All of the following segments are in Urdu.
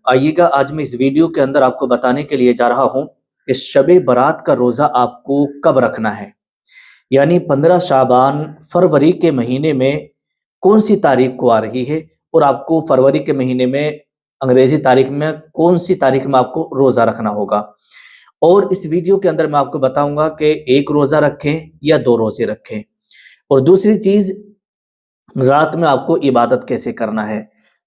آئیے گا آج میں اس ویڈیو کے اندر آپ کو بتانے کے لیے جا رہا ہوں کہ شب برات کا روزہ آپ کو کب رکھنا ہے، یعنی 15 شعبان فروری کے مہینے میں کون سی تاریخ کو آ رہی ہے، اور آپ کو فروری کے مہینے میں انگریزی تاریخ میں کون سی تاریخ میں آپ کو روزہ رکھنا ہوگا۔ اور اس ویڈیو کے اندر میں آپ کو بتاؤں گا کہ ایک روزہ رکھیں یا 2 روزے رکھیں، اور دوسری چیز رات میں آپ کو عبادت کیسے کرنا ہے،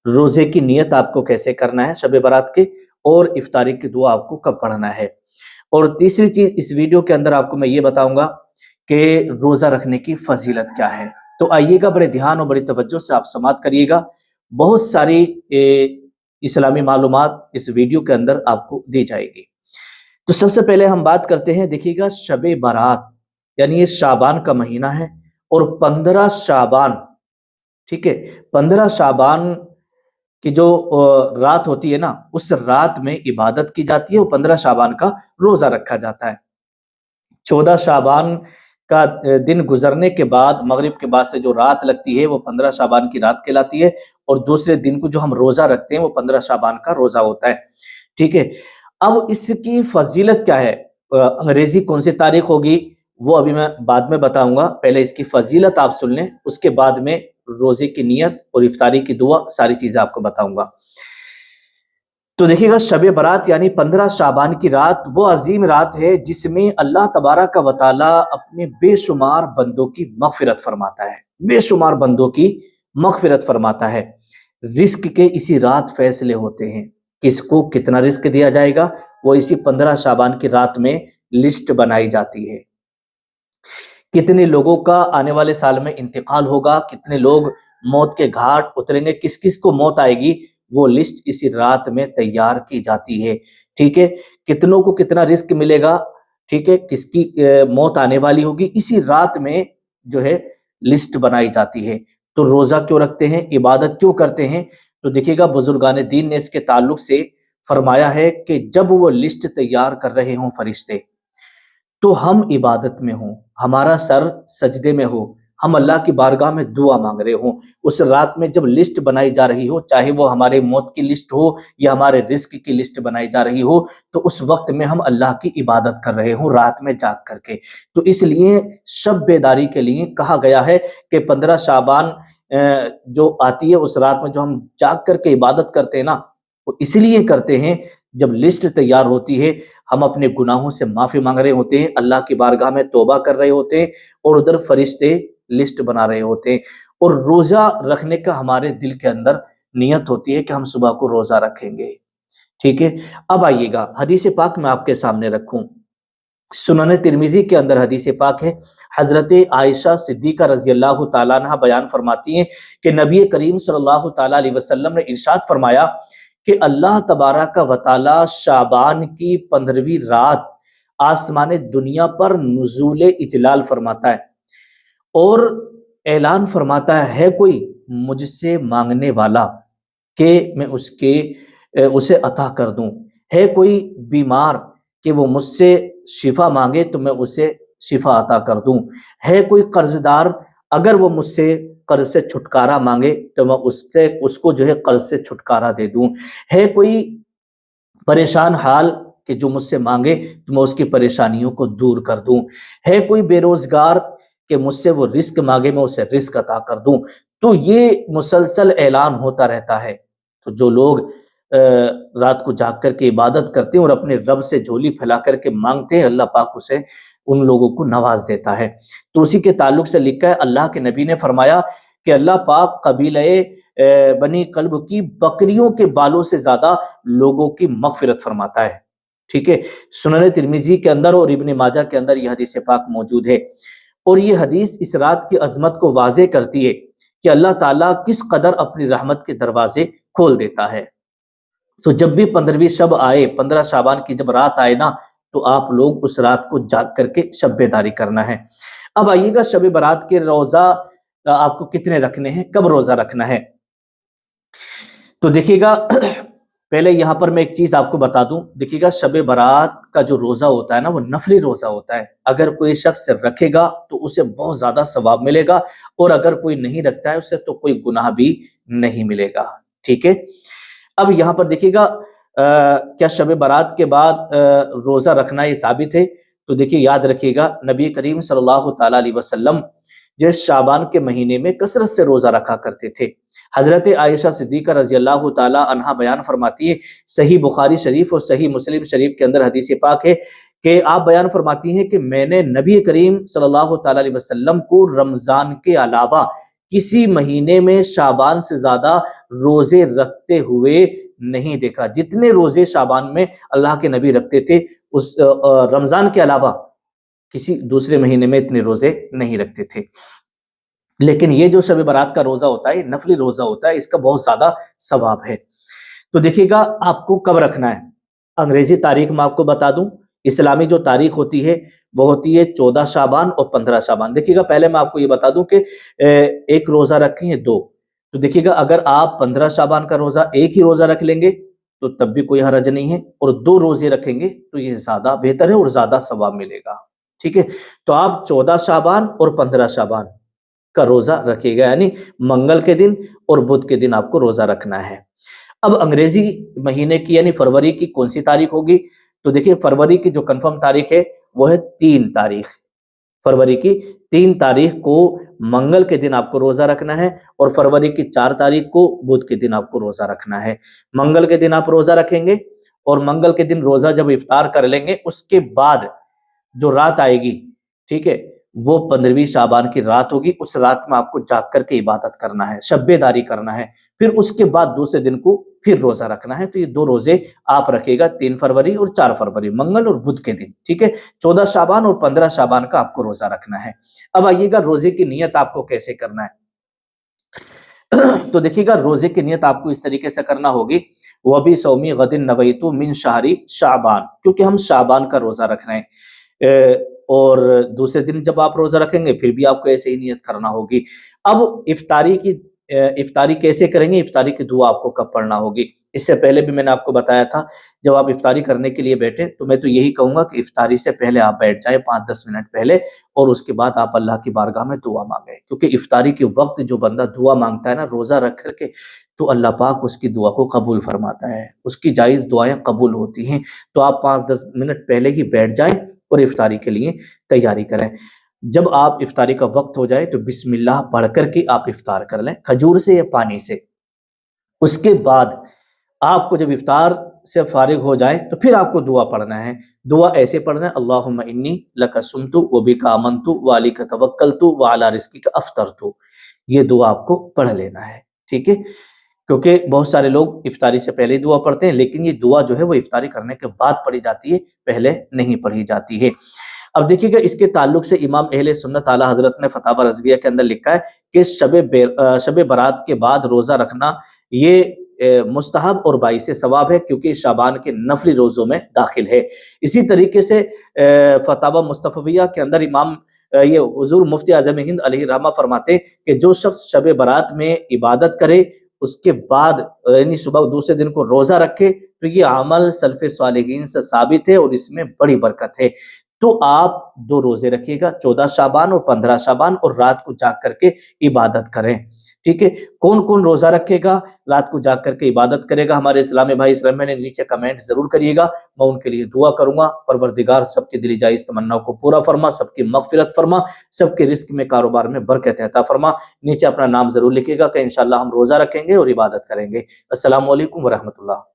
روزے کی نیت آپ کو کیسے کرنا ہے شب برات کے، اور افطاری کی دعا آپ کو کب پڑھنا ہے، اور تیسری چیز اس ویڈیو کے اندر آپ کو میں یہ بتاؤں گا کہ روزہ رکھنے کی فضیلت کیا ہے۔ تو آئیے گا بڑے دھیان اور بڑی توجہ سے آپ سماعت کریے گا، بہت ساری اسلامی معلومات اس ویڈیو کے اندر آپ کو دی جائے گی۔ تو سب سے پہلے ہم بات کرتے ہیں، دیکھیے گا شب برات یعنی یہ شعبان کا مہینہ ہے، اور 15 شعبان، ٹھیک ہے، 15 شعبان کی جو رات ہوتی ہے نا، اس رات میں عبادت کی جاتی ہے، اور 15 شعبان کا روزہ رکھا جاتا ہے۔ 14 شعبان کا دن گزرنے کے بعد، مغرب کے بعد سے جو رات لگتی ہے وہ 15 شعبان کی رات کہلاتی ہے، اور دوسرے دن کو جو ہم روزہ رکھتے ہیں وہ 15 شعبان کا روزہ ہوتا ہے، ٹھیک ہے۔ اب اس کی فضیلت کیا ہے، انگریزی کون سی تاریخ ہوگی وہ ابھی میں بعد میں بتاؤں گا، پہلے اس کی فضیلت آپ سن لیں، اس کے بعد میں روزے کی نیت اور افطاری کی دعا ساری چیزیں آپ کو بتاؤں گا۔ تو دیکھیے گا شب برات یعنی 15 شعبان کی رات وہ عظیم رات ہے جس میں اللہ تبارک و تعالی اپنے بے شمار بندوں کی مغفرت فرماتا ہے، بے شمار بندوں کی مغفرت فرماتا ہے۔ رزق کے اسی رات فیصلے ہوتے ہیں، کس کو کتنا رزق دیا جائے گا وہ اسی 15 شعبان کی رات میں لسٹ بنائی جاتی ہے۔ کتنے لوگوں کا آنے والے سال میں انتقال ہوگا، کتنے لوگ موت کے گھاٹ اتریں گے، کس کس کو موت آئے گی، وہ لسٹ اسی رات میں تیار کی جاتی ہے، ٹھیک ہے۔ کتنوں کو کتنا رزق ملے گا، ٹھیک ہے، کس کی موت آنے والی ہوگی، اسی رات میں جو ہے لسٹ بنائی جاتی ہے۔ تو روزہ کیوں رکھتے ہیں، عبادت کیوں کرتے ہیں، تو دیکھیے گا بزرگان دین نے اس کے تعلق سے فرمایا ہے کہ جب وہ لسٹ تیار کر رہے ہوں فرشتے، تو ہم عبادت میں ہوں، ہمارا سر سجدے میں ہو، ہم اللہ کی بارگاہ میں دعا مانگ رہے ہوں، اس رات میں جب لسٹ بنائی جا رہی ہو، چاہے وہ ہمارے موت کی لسٹ ہو یا ہمارے رزق کی لسٹ بنائی جا رہی ہو، تو اس وقت میں ہم اللہ کی عبادت کر رہے ہوں رات میں جاگ کر کے۔ تو اس لیے شب بیداری کے لیے کہا گیا ہے کہ 15 شعبان جو آتی ہے اس رات میں جو ہم جاگ کر کے عبادت کرتے ہیں نا، وہ اس لیے کرتے ہیں جب لسٹ تیار ہوتی ہے، ہم اپنے گناہوں سے معافی مانگ رہے ہوتے ہیں، اللہ کی بارگاہ میں توبہ کر رہے ہوتے ہیں، اور ادھر فرشتے لسٹ بنا رہے ہوتے ہیں، اور روزہ رکھنے کا ہمارے دل کے اندر نیت ہوتی ہے کہ ہم صبح کو روزہ رکھیں گے، ٹھیک ہے۔ اب آئیے گا حدیث پاک میں آپ کے سامنے رکھوں، سنن ترمذی کے اندر حدیث پاک ہے، حضرت عائشہ صدیقہ رضی اللہ تعالیٰ عنہ بیان فرماتی ہیں کہ نبی کریم صلی اللہ تعالیٰ علیہ وسلم نے ارشاد فرمایا کہ اللہ تبارک و تعالی شعبان کی 15ویں رات آسمان دنیا پر نزول اجلال فرماتا ہے، اور اعلان فرماتا ہے کوئی مجھ سے مانگنے والا کہ میں اسے عطا کر دوں، ہے کوئی بیمار کہ وہ مجھ سے شفا مانگے تو میں اسے شفا عطا کر دوں، ہے کوئی قرض دار اگر وہ مجھ سے قرض سے چھٹکارا مانگے تو میں اس کو جو ہے قرض سے چھٹکارا دے دوں، ہے کوئی پریشان حال کہ جو مجھ سے مانگے تو میں اس کی پریشانیوں کو دور کر دوں، ہے کوئی بے روزگار کہ مجھ سے وہ رزق مانگے میں اسے رزق عطا کر دوں۔ تو یہ مسلسل اعلان ہوتا رہتا ہے۔ تو جو لوگ رات کو جاگ کر کے عبادت کرتے ہیں اور اپنے رب سے جھولی پھیلا کر کے مانگتے ہیں، اللہ پاک اسے ان لوگوں کو نواز دیتا ہے۔ تو اسی کے تعلق سے لکھا ہے، اللہ کے نبی نے فرمایا کہ اللہ پاک قبیلہ بنی کلب کی بکریوں کے بالوں سے زیادہ لوگوں کی مغفرت فرماتا ہے، ٹھیک ہے۔ سنن ترمذی کے اندر اور ابن ماجہ کے اندر یہ حدیث پاک موجود ہے، اور یہ حدیث اس رات کی عظمت کو واضح کرتی ہے کہ اللہ تعالیٰ کس قدر اپنی رحمت کے دروازے کھول دیتا ہے۔ تو جب بھی 15ویں شب آئے، 15 شعبان کی جب رات آئے نا، تو آپ لوگ اس رات کو جاگ کر کے شب بیداری کرنا ہے۔ اب آئیے گا شب برات کے روزہ آپ کو کتنے رکھنے ہیں، کب روزہ رکھنا ہے۔ تو دیکھیے گا پہلے یہاں پر میں ایک چیز آپ کو بتا دوں، دیکھیے گا شب برات کا جو روزہ ہوتا ہے نا وہ نفلی روزہ ہوتا ہے، اگر کوئی شخص رکھے گا تو اسے بہت زیادہ ثواب ملے گا، اور اگر کوئی نہیں رکھتا ہے اسے تو کوئی گناہ بھی نہیں ملے گا، ٹھیک ہے۔ اب یہاں پر دیکھیے گا کیا شب برات کے بعد روزہ رکھنا یہ ثابت ہے؟ تو دیکھیے یاد رکھیے گا، نبی کریم صلی اللہ تعالیٰ علیہ وسلم جو شعبان کے مہینے میں کثرت سے روزہ رکھا کرتے تھے۔ حضرت عائشہ صدیقہ رضی اللہ تعالیٰ عنہا بیان فرماتی ہے، صحیح بخاری شریف اور صحیح مسلم شریف کے اندر حدیث پاک ہے کہ آپ بیان فرماتی ہیں کہ میں نے نبی کریم صلی اللہ تعالیٰ علیہ وسلم کو رمضان کے علاوہ کسی مہینے میں شعبان سے زیادہ روزے رکھتے ہوئے نہیں دیکھا۔ جتنے روزے شعبان میں اللہ کے نبی رکھتے تھے، اس رمضان کے علاوہ کسی دوسرے مہینے میں اتنے روزے نہیں رکھتے تھے۔ لیکن یہ جو شب برات کا روزہ ہوتا ہے، نفلی روزہ ہوتا ہے، اس کا بہت زیادہ ثواب ہے۔ تو دیکھیے گا آپ کو کب رکھنا ہے۔ انگریزی تاریخ میں آپ کو بتا دوں، اسلامی جو تاریخ ہوتی ہے وہ ہوتی ہے 14 شعبان اور 15 شعبان۔ دیکھیے گا پہلے میں آپ کو یہ بتا دوں کہ ایک روزہ رکھیں یا دو، تو دیکھیے گا اگر آپ 15 شعبان کا روزہ ایک ہی روزہ رکھ لیں گے تو تب بھی کوئی حرج نہیں ہے، اور دو روزے رکھیں گے تو یہ زیادہ بہتر ہے اور زیادہ ثواب ملے گا۔ ٹھیک ہے، تو آپ 14 شعبان اور 15 شعبان کا روزہ رکھیے گا، یعنی منگل کے دن اور بدھ کے دن آپ کو روزہ رکھنا ہے۔ اب انگریزی مہینے کی یعنی فروری کی کون سی تاریخ ہوگی؟ تو دیکھیے فروری کی جو کنفرم تاریخ ہے وہ ہے 3 تاریخ۔ فروری کی 3 تاریخ کو منگل کے دن آپ کو روزہ رکھنا ہے، اور فروری کی 4 تاریخ کو بدھ کے دن آپ کو روزہ رکھنا ہے۔ منگل کے دن آپ روزہ رکھیں گے، اور منگل کے دن روزہ جب افطار کر لیں گے، اس کے بعد جو رات آئے گی، ٹھیک ہے، وہ 15ویں شعبان کی رات ہوگی۔ اس رات میں آپ کو جاگ کر کے عبادت کرنا ہے، شب داری کرنا ہے، پھر اس کے بعد دوسرے دن کو پھر روزہ رکھنا ہے۔ تو یہ 2 روزے آپ رکھے گا، 3 فروری اور 4 فروری، منگل اور بدھ کے دن، ٹھیک ہے۔ 14 شعبان اور 15 شعبان کا آپ کو روزہ رکھنا ہے۔ اب آئیے گا روزے کی نیت آپ کو کیسے کرنا ہے۔ تو دیکھیے گا روزے کی نیت آپ کو اس طریقے سے کرنا ہوگی، وَبِ صَوْمِ غَدٍ نَوَيْتُ مِنْ شَهْرِ شعبان، کیونکہ ہم شعبان کا روزہ رکھ رہے ہیں، اور دوسرے دن جب آپ روزہ رکھیں گے پھر بھی آپ کو ایسے ہی نیت کرنا ہوگی۔ اب افطاری کیسے کریں گے، افطاری کی دعا آپ کو کب پڑھنا ہوگی؟ اس سے پہلے بھی میں نے آپ کو بتایا تھا، جب آپ افطاری کرنے کے لیے بیٹھیں تو میں تو یہی کہوں گا کہ افطاری سے پہلے آپ بیٹھ جائیں 5-10 منٹ پہلے، اور اس کے بعد آپ اللہ کی بارگاہ میں دعا مانگیں، کیونکہ افطاری کے وقت جو بندہ دعا مانگتا ہے نا روزہ رکھ کر کے، تو اللہ پاک اس کی دعا کو قبول فرماتا ہے، اس کی جائز دعائیں قبول ہوتی ہیں۔ تو آپ 5-10 منٹ پہلے ہی بیٹھ جائیں اور افطاری کے لیے تیاری کریں۔ جب آپ افطاری کا وقت ہو جائے تو بسم اللہ پڑھ کر کے آپ افطار کر لیں، کھجور سے یا پانی سے۔ اس کے بعد آپ کو جب افطار سے فارغ ہو جائیں تو پھر آپ کو دعا پڑھنا ہے۔ دعا ایسے پڑھنا ہے، اللہم انی لک صمت وبک آمنت وعلیک توکلت وعلی رزقک افطرت۔ یہ دعا آپ کو پڑھ لینا ہے، ٹھیک ہے، کیونکہ بہت سارے لوگ افطاری سے پہلے دعا پڑھتے ہیں، لیکن یہ دعا جو ہے وہ افطاری کرنے کے بعد پڑھی جاتی ہے، پہلے نہیں پڑھی جاتی ہے۔ اب دیکھیے گا اس کے تعلق سے امام اہل سنت اعلیٰ حضرت نے فتاوی رضویہ کے اندر لکھا ہے کہ شب برات کے بعد روزہ رکھنا یہ مستحب اور باعث ثواب ہے، کیونکہ شعبان کے نفلی روزوں میں داخل ہے۔ اسی طریقے سے فتاوی مصطفیہ کے اندر امام یہ حضور مفتی اعظم ہند علیہ رحمہ فرماتے کہ جو شخص شب برات میں عبادت کرے، اس کے بعد یعنی صبح دوسرے دن کو روزہ رکھے، تو یہ عمل سلف صالحین سے ثابت ہے اور اس میں بڑی برکت ہے۔ تو آپ 2 روزے رکھیے گا، 14 شعبان اور 15 شعبان، اور رات کو جاگ کر کے عبادت کریں، ٹھیک ہے۔ کون کون روزہ رکھے گا، رات کو جاگ کر کے عبادت کرے گا، ہمارے اسلامی بھائی اسلام میں نے نیچے کمنٹ ضرور کریے گا، میں ان کے لیے دعا کروں گا۔ پروردگار سب کے دلی جائز تمناؤں کو پورا فرما، سب کی مغفرت فرما، سب کے رزق میں کاروبار میں برکت عطا فرما۔ نیچے اپنا نام ضرور لکھیے گا کہ انشاءاللہ ہم روزہ رکھیں گے اور عبادت کریں گے۔ السلام علیکم ورحمۃ اللہ۔